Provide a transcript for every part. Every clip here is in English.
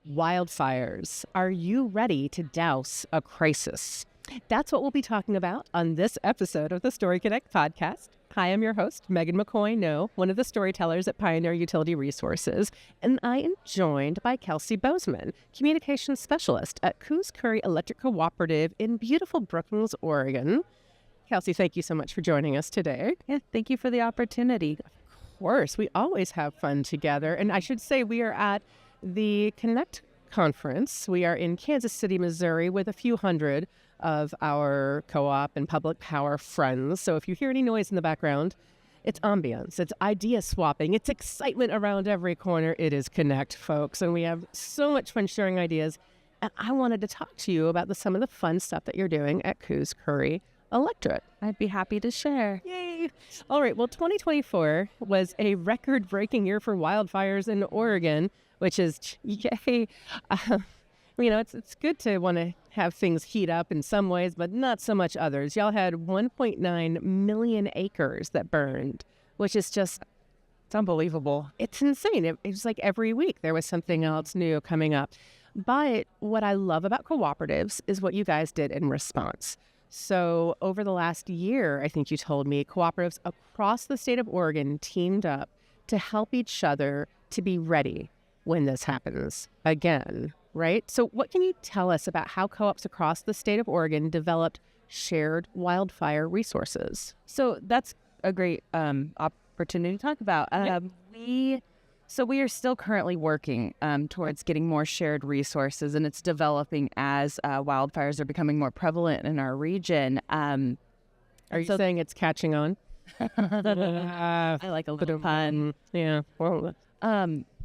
Wildfires. Are you ready to douse a crisis? That's what we'll be talking about on this episode of the Story Connect podcast. Hi, I'm your host, Megan McCoy, one of the storytellers at Pioneer Utility Resources, and I am joined by Kelsey Bozeman, communications specialist at Coos Curry Electric Cooperative in beautiful Brookings, Oregon. Kelsey, thank you so much for joining us today. Yeah, thank you for the opportunity. Of course, we always have fun together, and I should say we are at the Connect conference. We are in Kansas City, Missouri, with a few hundred of our co-op and public power friends. So if you hear any noise in the background, it's ambience, it's idea swapping, it's excitement around every corner. It is Connect, folks, and we have so much fun sharing ideas. And I wanted to talk to you about some of the fun stuff that you're doing at Coos Curry Electric. I'd be happy to share. Yay! All right, well, 2024 was a record-breaking year for wildfires in Oregon, which is yay. It's good to want to have things heat up in some ways, but not so much others. Y'all had 1.9 million acres that burned, which is just, It's unbelievable. it's insane. It was like every week there was something else new coming up. But what I love about cooperatives is what you guys did in response. So over the last year, I think you told me, cooperatives across the state of Oregon teamed up to help each other to be ready when this happens again, right? So what can you tell us about how co-ops across the state of Oregon developed shared wildfire resources? So that's a great opportunity to talk about. We are still currently working towards getting more shared resources, and it's developing as wildfires are becoming more prevalent in our region. Are you saying it's catching on? I like a little pun. Yeah. Well,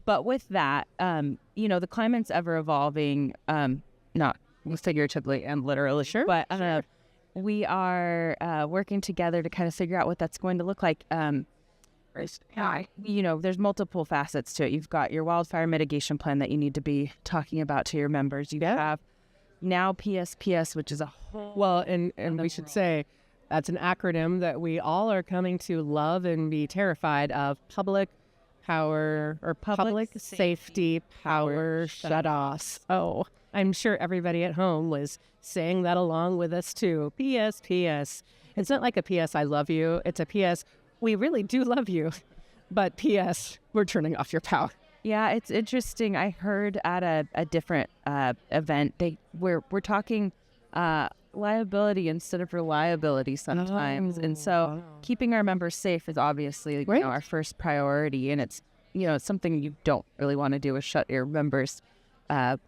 But with that, the climate's ever evolving, not figuratively and literally, Sure, but sure. we are working together to kind of figure out what that's going to look like. There's multiple facets to it. You've got your wildfire mitigation plan that you need to be talking about to your members. You have now PSPS, which is a whole... Well, and we should say that's an acronym that we all are coming to love and be terrified of. Public Safety Power Shutoffs. Oh, I'm sure everybody at home was saying that along with us too. PS. It's not like a PS, I love you. It's a PS, we really do love you. But PS, we're turning off your power. Yeah, it's interesting. I heard at a different event, we're talking liability instead of reliability sometimes. And so keeping our members safe is obviously our first priority. And it's, something you don't really want to do is shut your members'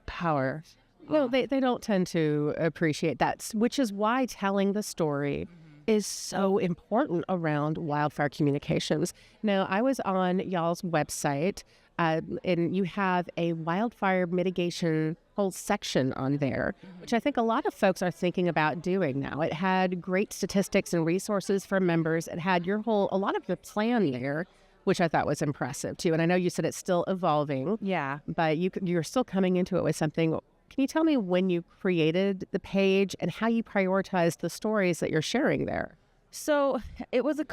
power. No, they don't tend to appreciate that, which is why telling the story is so important around wildfire communications. Now, I was on y'all's website, and you have a wildfire mitigation whole section on there, which I think a lot of folks are thinking about doing now. It had great statistics and resources for members. It had a lot of your plan there, which I thought was impressive too. And I know you said it's still evolving. Yeah. But you're still coming into it with something. Can you tell me when you created the page and how you prioritized the stories that you're sharing there? So it was a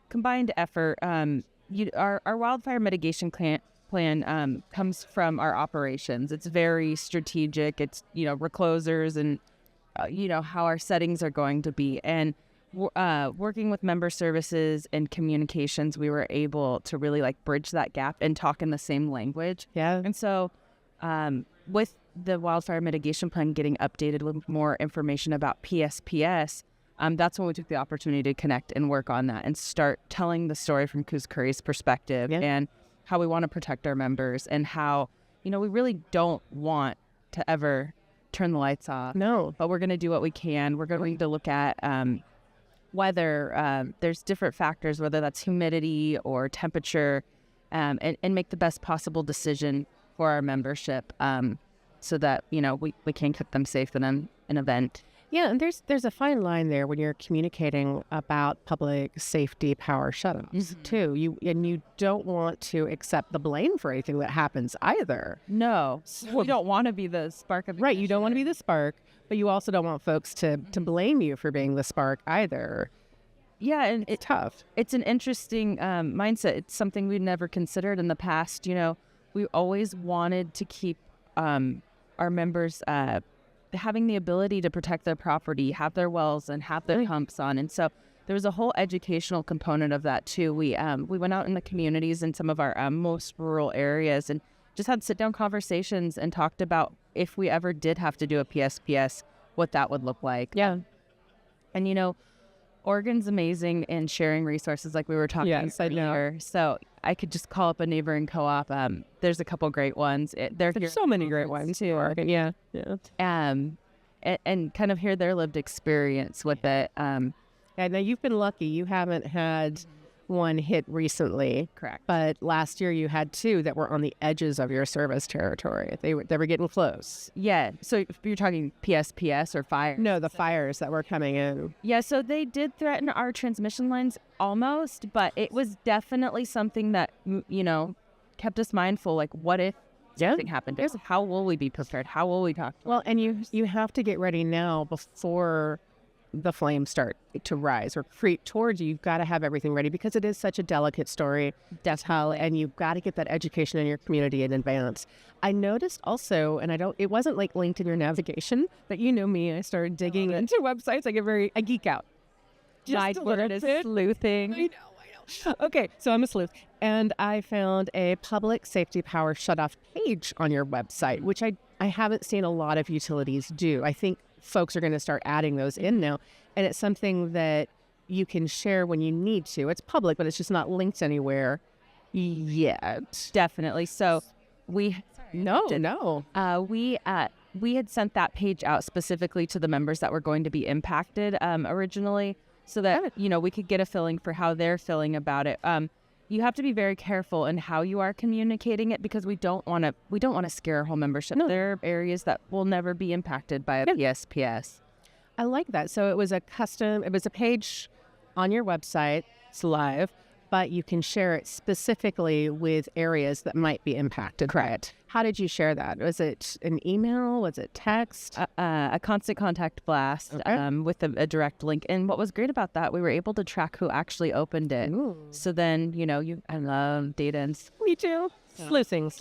combined effort. Our wildfire mitigation plan comes from our operations. It's very strategic. It's, reclosers and, how our settings are going to be. And working with member services and communications, we were able to really bridge that gap and talk in the same language. Yeah. And so with the wildfire mitigation plan getting updated with more information about PSPS, that's when we took the opportunity to connect and work on that and start telling the story from Coos Curry's perspective and how we want to protect our members and how, we really don't want to ever turn the lights off. No. But we're going to do what we can. We're going to look at whether there's different factors, whether that's humidity or temperature, and make the best possible decision for our membership so that, we can keep them safe in an event. Yeah, and there's a fine line there when you're communicating about public safety power shutoffs too. You don't want to accept the blame for anything that happens either. No, we don't want to be the spark of right. You don't want to be the spark, but you also don't want folks to blame you for being the spark either. Yeah, and it's tough. It's an interesting mindset. It's something we'd never considered in the past. We always wanted to keep our members having the ability to protect their property, have their wells, and have their pumps on. And so there was a whole educational component of that too. We went out in the communities in some of our most rural areas and just had sit-down conversations and talked about if we ever did have to do a PSPS, what that would look like. Yeah. And, you know, Oregon's amazing in sharing resources like we were talking earlier. So I could just call up a neighboring co-op. There's a couple great ones. There's so many great ones too, Oregon. Yeah. And kind of hear their lived experience with it. Yeah, now you've been lucky. You haven't had one hit recently. Correct. But last year you had two that were on the edges of your service territory. They were getting close. Yeah. So if you're talking PSPS or fire? No, the fires that were coming in. Yeah, so they did threaten our transmission lines almost, but it was definitely something that, you know, kept us mindful. Like, what if something happened? How will we be prepared? How will we talk? Well, and you have to get ready now before the flames start to rise or creep towards you. You've got to have everything ready because it is such a delicate story. That's how, and you've got to get that education in your community in advance. I noticed also, and it wasn't like linked in your navigation, but you know me, I started digging into websites. I geek out. My word is sleuthing. I know. Okay, so I'm a sleuth. And I found a public safety power shutoff page on your website, which I haven't seen a lot of utilities do. I think folks are going to start adding those in now. And it's something that you can share when you need to. It's public, but it's just not linked anywhere yet. Definitely. So we had sent that page out specifically to the members that were going to be impacted originally, so that you know we could get a feeling for how they're feeling about it. You have to be very careful in how you are communicating it because we don't want to scare our whole membership. No. There are areas that will never be impacted by a PSPS. I like that. So it was a page on your website. It's live, but you can share it specifically with areas that might be impacted by it. How did you share that? Was it an email? Was it text? A constant contact blast with a direct link. And what was great about that, we were able to track who actually opened it. Ooh. So then, you know, I love data. And me too. Yeah. Sleuthing.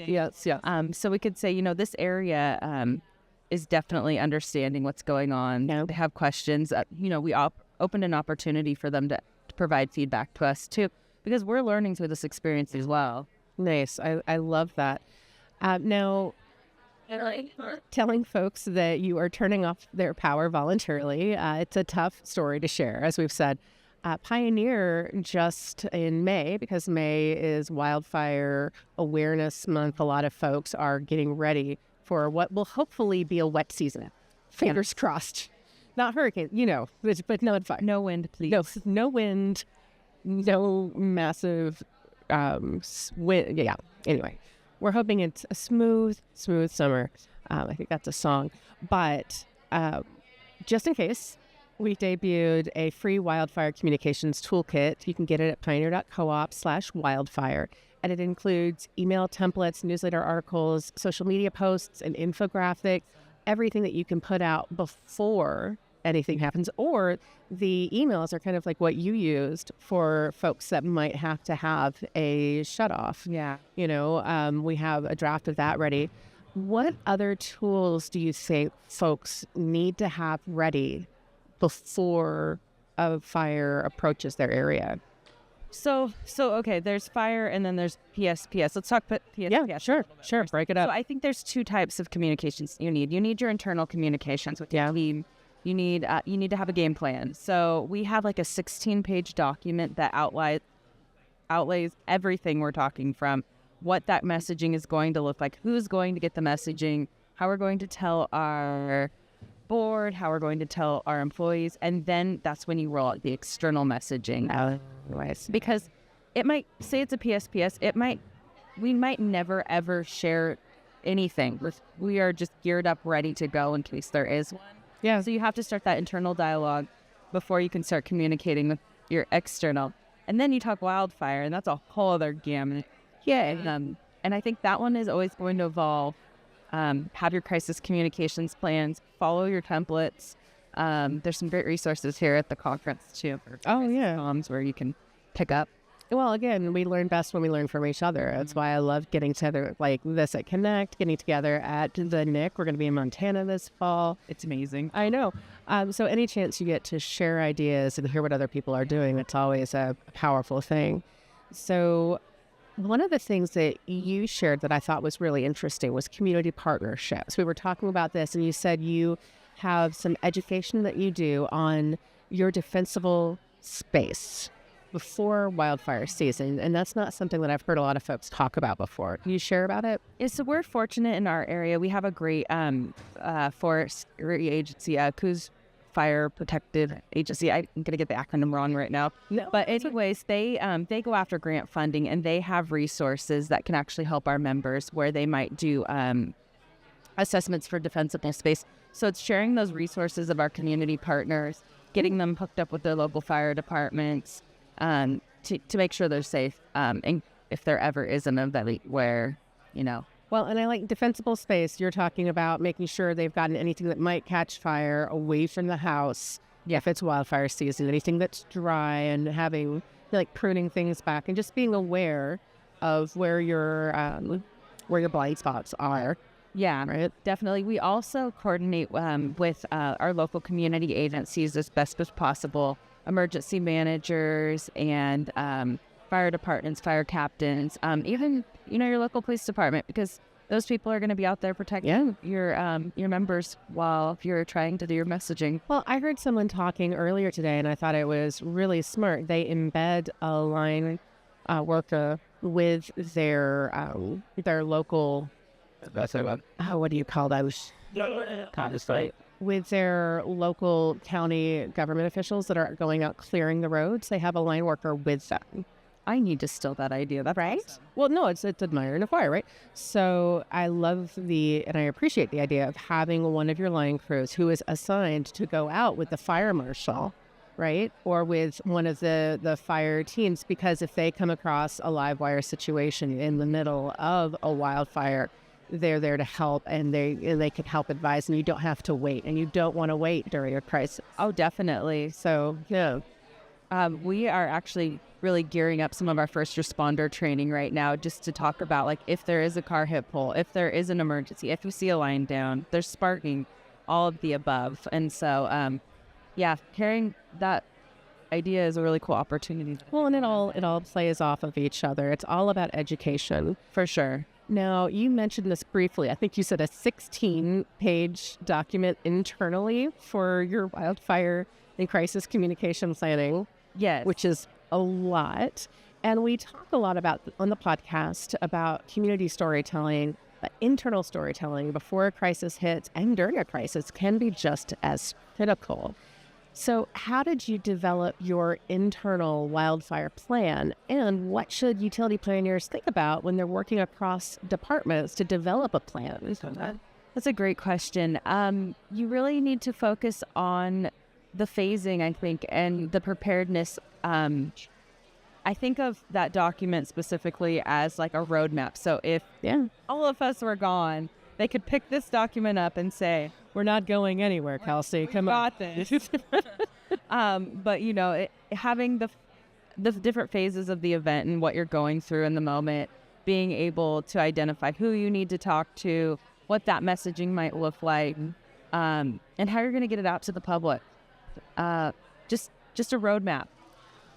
Yes. So we could say, you know, this area is definitely understanding what's going on. Yeah. They have questions. You know, we opened an opportunity for them to provide feedback to us too, because we're learning through this experience as well. Nice. I love that. Now, telling folks that you are turning off their power voluntarily, it's a tough story to share, as we've said. Pioneer just in May, because May is Wildfire Awareness Month, a lot of folks are getting ready for what will hopefully be a wet season. Fingers crossed. Not hurricane, you know, but not fire. No wind, please. No wind, no massive wind. Yeah, anyway. We're hoping it's a smooth summer. I think that's a song. But just in case, we debuted a free wildfire communications toolkit. You can get it at pioneer.coop/wildfire. And it includes email templates, newsletter articles, social media posts, an infographic, everything that you can put out before anything happens. Or the emails are kind of like what you used for folks that might have to have a shutoff. Yeah. You know, we have a draft of that ready. What other tools do you think folks need to have ready before a fire approaches their area? So okay, there's fire and then there's PSPS. Let's talk about PSPS. Yeah, sure. Break it up. So I think there's two types of communications you need. You need your internal communications with your team. You need to have a game plan. So we have like a 16-page document that outlays everything we're talking from, what that messaging is going to look like, who's going to get the messaging, how we're going to tell our board, how we're going to tell our employees, and then that's when you roll out the external messaging. Because it might say it's a PSPS, we might never ever share anything. We are just geared up, ready to go in case there is one. Yeah. So you have to start that internal dialogue before you can start communicating with your external. And then you talk wildfire, and that's a whole other gamut. Yeah. And I think that one is always going to evolve. Have your crisis communications plans, follow your templates. There's some great resources here at the conference too. For comms where you can pick up. Well, again, we learn best when we learn from each other. That's why I love getting together like this at Connect, getting together at the Nick. We're going to be in Montana this fall. It's amazing. I know. So any chance you get to share ideas and hear what other people are doing, it's always a powerful thing. So one of the things that you shared that I thought was really interesting was community partnerships. We were talking about this, and you said you have some education that you do on your defensible space before wildfire season, and that's not something that I've heard a lot of folks talk about before. Can you share about it? Yeah, so we're fortunate in our area. We have a great forestry agency, Coos Fire Protected Agency. I'm going to get the acronym wrong right now. No. But anyways, they go after grant funding, and they have resources that can actually help our members where they might do assessments for defensible space. So it's sharing those resources of our community partners, getting them hooked up with their local fire departments, to make sure they're safe, and if there ever is an event where, Well, and I like defensible space. You're talking about making sure they've gotten anything that might catch fire away from the house. Yeah, if it's wildfire season, anything that's dry, and having pruning things back and just being aware of where your blind spots are. Yeah, right. Definitely. We also coordinate with our local community agencies as best as possible, emergency managers and fire departments, fire captains, even your local police department, because those people are going to be out there protecting your members while you're trying to do your messaging. Well, I heard someone talking earlier today, and I thought it was really smart. They embed a line worker with their local. What do you call those? With their local county government officials that are going out clearing the roads. They have a line worker with them. I need to steal that idea. That's right. Awesome. Well, no, it's admire and acquire, right? So I love and I appreciate the idea of having one of your line crews who is assigned to go out with the fire marshal, right? Or with one of the fire teams, because if they come across a live wire situation in the middle of a wildfire, they're there to help, and they can help advise, and you don't have to wait, and you don't want to wait during a crisis. Oh, definitely. So, yeah. We are actually really gearing up some of our first responder training right now, just to talk about if there is a car hit pole, if there is an emergency, if we see a line down, there's sparking, all of the above. And so, carrying that idea is a really cool opportunity. Well, and it all plays off of each other. It's all about education. For sure. Now, you mentioned this briefly. I think you said a 16-page document internally for your wildfire and crisis communication planning. Yes. Which is a lot. And we talk a lot about on the podcast about community storytelling, but internal storytelling before a crisis hits and during a crisis can be just as critical. So how did you develop your internal wildfire plan, and what should utility planners think about when they're working across departments to develop a plan? That's a great question. You really need to focus on the phasing, I think, and the preparedness. I think of that document specifically as like a roadmap. So if all of us were gone, they could pick this document up and say, "We're not going anywhere, Kelsey. Come on." Got this. But having the different phases of the event and what you're going through in the moment, being able to identify who you need to talk to, what that messaging might look like, and how you're going to get it out to the public. Just a roadmap.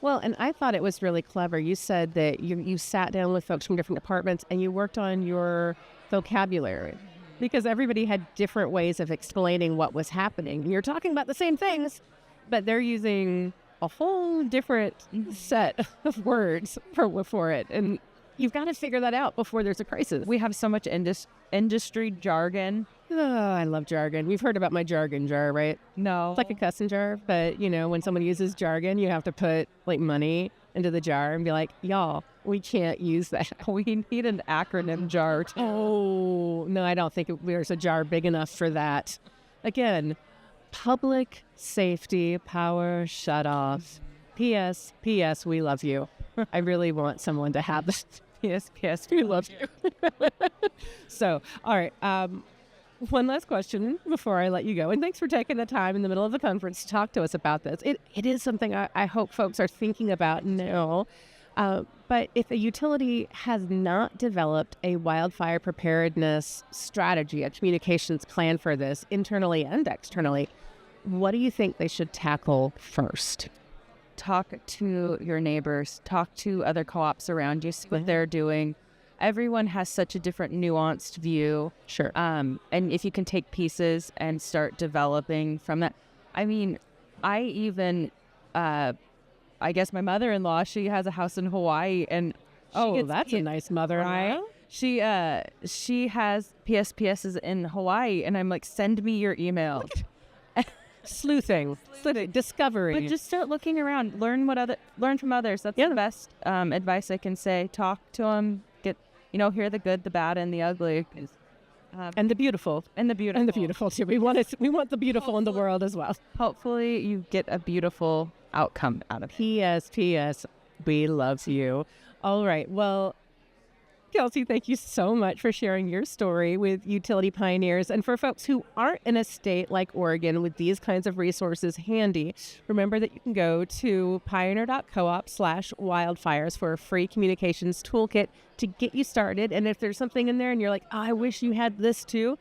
Well, and I thought it was really clever. You said that you sat down with folks from different departments and you worked on your vocabulary, because everybody had different ways of explaining what was happening. And you're talking about the same things, but they're using a whole different set of words for it. And you've got to figure that out before there's a crisis. We have so much industry jargon. Oh, I love jargon. We've heard about my jargon jar, right? No. It's like a cussing jar, but when someone uses jargon, you have to put money into the jar and be like, y'all, we can't use that. We need an acronym jar too. Oh, no, I don't think there's a jar big enough for that. Again, public safety power shutoff. P.S. P.S. We love you. I really want someone to have this. P.S. P.S. We love you. So, all right. One last question before I let you go. And thanks for taking the time in the middle of the conference to talk to us about this. It is something I hope folks are thinking about now. But if a utility has not developed a wildfire preparedness strategy, a communications plan for this internally and externally, what do you think they should tackle first? Talk to your neighbors, talk to other co-ops around you, see what they're doing. Everyone has such a different nuanced view. Sure. And if you can take pieces and start developing from that. I mean, I even, I guess my mother-in-law, she has a house in Hawaii, and that's a nice mother-in-law. She has PSPSs in Hawaii, and I'm like, send me your email. Sleuthing, discovery. But just start looking around, learn from others. That's the best advice I can say. Talk to them, hear the good, the bad, and the ugly, and the beautiful, and the beautiful too. We want the beautiful in the world as well. Hopefully, you get a beautiful outcome out of it. P.S. We love you. All right. Well, Kelsey, thank you so much for sharing your story with Utility Pioneers. And for folks who aren't in a state like Oregon with these kinds of resources handy, remember that you can go to pioneer.coop/wildfires for a free communications toolkit to get you started. And if there's something in there and you're like, I wish you had this too,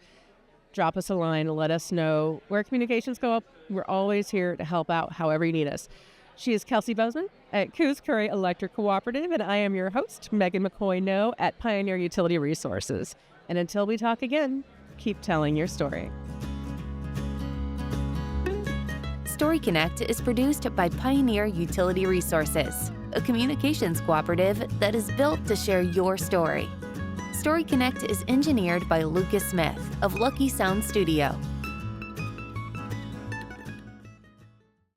drop us a line and let us know where communications go up. We're always here to help out however you need us. She is Kelsey Bozeman at Coos Curry Electric Cooperative, and I am your host, Megan McCoy-No at Pioneer Utility Resources. And until we talk again, keep telling your story. Story Connect is produced by Pioneer Utility Resources, a communications cooperative that is built to share your story. Story Connect is engineered by Lucas Smith of Lucky Sound Studio.